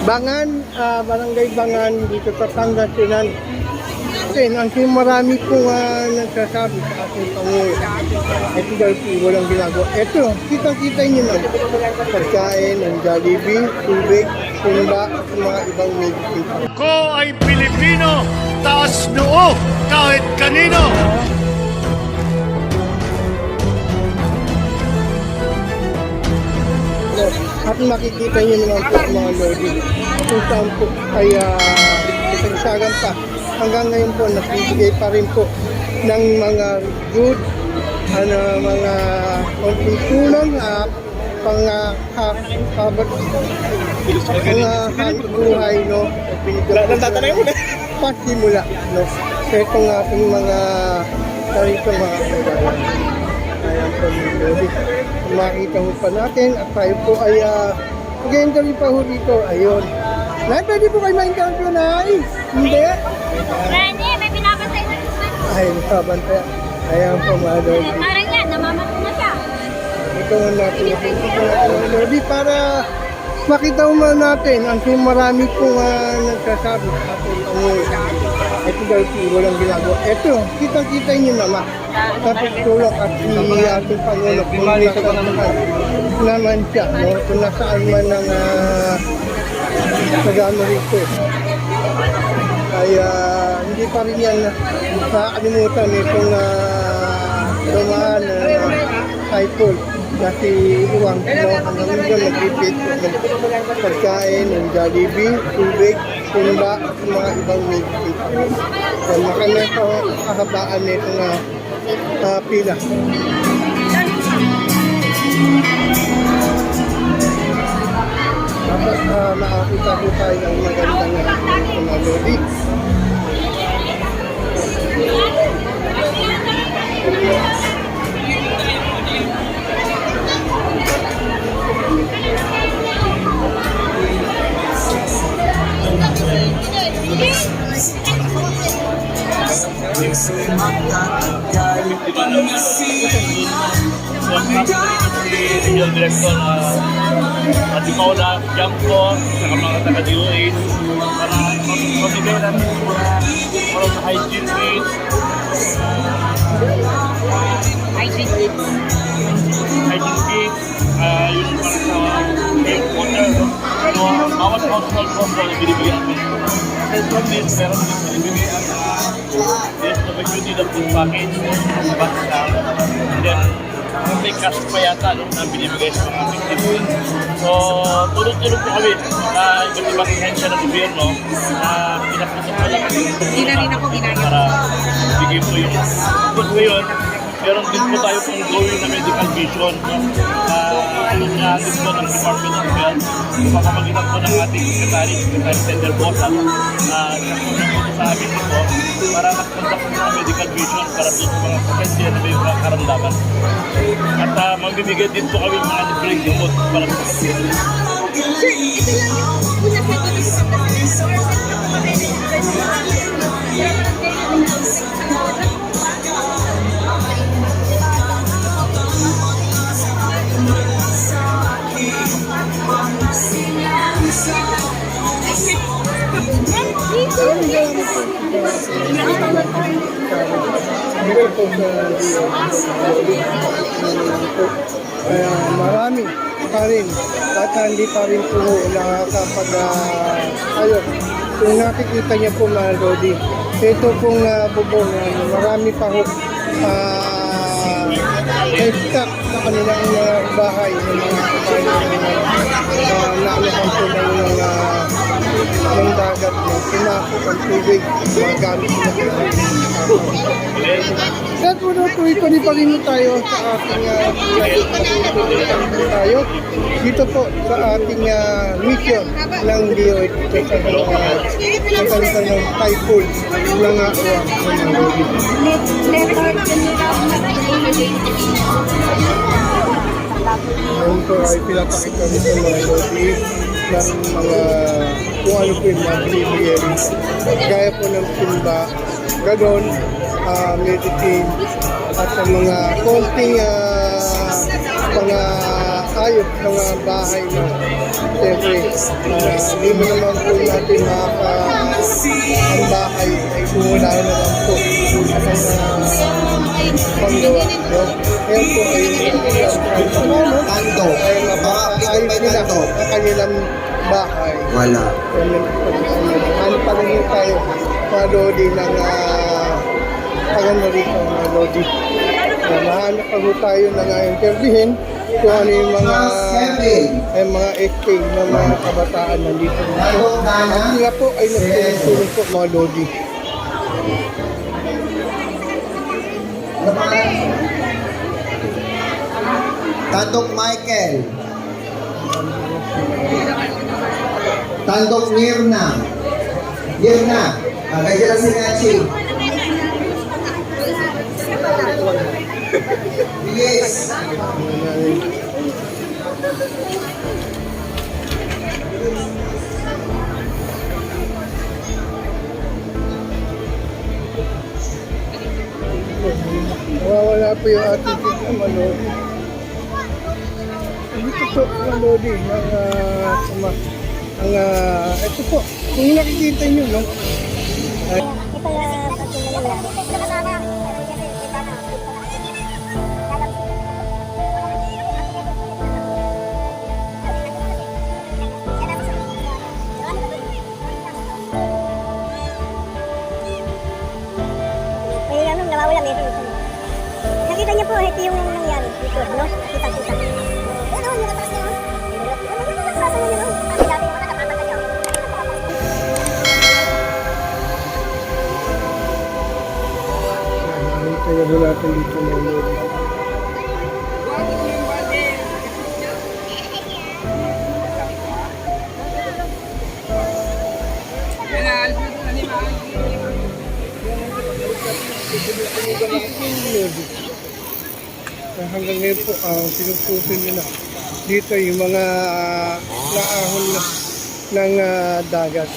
Bangan, Barangay Bangan dito sa Pangasinan. Ang marami pong nagsasabi sa ating Pangulo. Ito daw po walang ginagawa. Ito, kitang-kita nyo na. Pagkain, ang Jollibee, tubig, sumba, at mga ibang medicine. Ko ay Pilipino, taas noo kahit kanino. At makikita nyo naman po mga lodi. Kung saan po ay isagsagan pa. Hanggang ngayon po, nagbibigay pa rin po ng mga good, mga konting tulong, buhay, no? Pasimula, no? So itong ating mga sarito mga kailangan. Ayan po mga lodi. Makita mo pa natin at tayo po ay mag-entry pa ho dito. Ayun. Nay, pwede po kayo ma-interview, Nay? Hindi? Rani, may pinapantay na naman. Ay, nakabantay. Ayan po mga lodi. Parang yan, namamat na siya. Ito nga natin mga lodi para makita mo natin ang marami pong nagsasabi sa ating Pangulo. Ito daw po walang ginagawa. Ito, kitang-kita nyo naman. Tapos tulong at ating Pangulo kung nasaan naman siya. No? Kung nasaan man ang nagano rito. Ay hindi pa rin yan nakakalimutan itong dumaan typhoon na si Uwang. No? Hanggang doon nag-repeat ng pagkain, ng Jollibee, tubig, sumba, at mga ibang medicine. So, makanya ito kahabaan nito na pila. Tapos nakakita po tayo ng magandang mga lodi. Regional Director at ikaw na Jampo sa mga taga-DOH para mabigay natin yung mga sa hygiene kit, yung para sa health water, bawat household po na binibigyan natin. Aside from this, meron din binibigyan this opportunity na food package sa basta. And then, may cash pa yata na binibigay sa mga victims. So, tulong-tulong po kami na iba't ibang hensya ng gobyerno na pinaputok po lang Hindi na rin ako ginagawa. para bigay po yung good ngayon. Meron din po tayo pong gawin na medical vision. Yung natin po ng Department of Health. Kapamagitan po ng ating Secretary Tender Bosan na nagpunta sa amin dito para nagpunta po ng medical vision para po sa mga pasyente na may mga karamdaman. At magbibigay din po kami mga libreng gamot para po sa pasyente. Sir, ito lang yung una sa ito na sa marami pa rin at hindi pa rin po ayun, kung nakikita niya po mga lodi, ito pong bubong marami pa ho stock sa kanilang bahay ng mga naalahan po ng dagat ng pinakot ang tubig mga gamit na at muna po ipaniparin tayo sa ating tayo dito po sa ating mission ng DOH sa kalitan ng typhoon ng Uwang ng Lodi. Ngayon po ay pinapakita nito mga Lodi ng mga kung ano po yung mga binibigyan gaya po ng timba, ganon, medicine at sa mga konting mga hayop ng mga bahay na siyempre hindi mo naman po natin ang bahay ay umunahan na lang po at ang panggawa. No? Ngayon po ay Kanto. ay mapaayos nila ang kanilang bahay. Wala. Ano pa rin tayo mga lodi ng pagano rito mga lodi. Mahanap pa po tayo na interviewin kung ano yung mga FK ng mga kabataan nandito. At sila po ay nagtulong po mga lodi. Tandok Michael. Tandok Nirna. Nirna. Kaya lang si Nachi. Yes. Nawawala po yung ating mga malodi. Dito po mga lodi ito po, kung nakikita nyo, no? Nakita niyo po, ito yung nangyari dito, no? Kita-kita. Ano, natakas niyo? Ano, dati yung nakatapakan niyo. Kaya doon natin dito mga lodi. Hanggang ngayon po, sinususin nila dito yung mga naahon ng dagat.